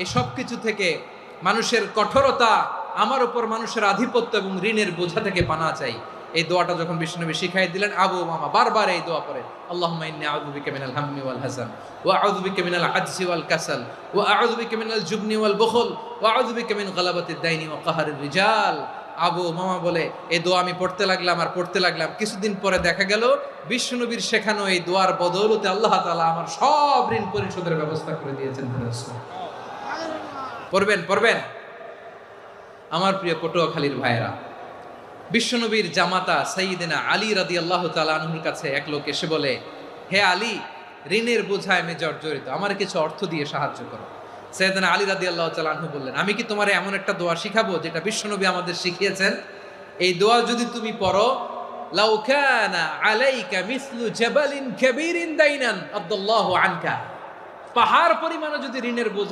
এই সব কিছু থেকে, মানুষের কঠোরতা, আমার উপর মানুষের আধিপত্য এবং ঋণের বোঝা থেকে পানা চাই। এই দোয়াটা যখন বিশ্বনবী শিখাই দিলেন, আবু মামা বারবার এই দোয়া পড়ে, আল্লাহুম্মা ইন্নী আউযু বিকা মিনাল হাম্মি ওয়াল হাযান ওয়া আউযু বিকা মিনাল আজজি ওয়াল কাসাল ওয়া আউযু বিকা মিনাল জুবনি ওয়াল বুখল ওয়া আউযু বিকা মিন গালাবাতিদ দাইনি ওয়া কাহরির রিজাল। আবু মামা বলে এই দোয়া আমি পড়তে লাগলাম। কিছুদিন পরে দেখা গেল বিশ্বনবীর শেখানো এই দোয়ার বদৌলতে আল্লাহ তাআলা আমার সব ঋণ পরিশোধের ব্যবস্থা করে দিয়েছেন। পড়বেন আমার প্রিয় পটুয়াখালীর ভাইয়েরা। বিশ্বনবীর জামাতা সাইয়্যিদিনা আলী রাদিয়াল্লাহু তাআলা আনহুর কাছে এক লোক এসে বলে, হে আলী, ঋণের বোঝায় আমি জর্জরিত, আমার কিছু অর্থ দিয়ে সাহায্য করো। সাইয়্যিদিনা আলী রাদিয়াল্লাহু তাআলা আনহু বললেন, আমি কি তোমারে এমন একটা দোয়া শিখাবো যেটা বিশ্বনবী আমাদের শিখিয়েছেন? এই দোয়া যদি তুমি পড়ো, লাউ কানা আলাইকা মিসলু জাবালিন কাবীরিন দাইনান আদাল্লাহু আনকা, পাহাড় পরিমাণে যদি ঋণের বোঝা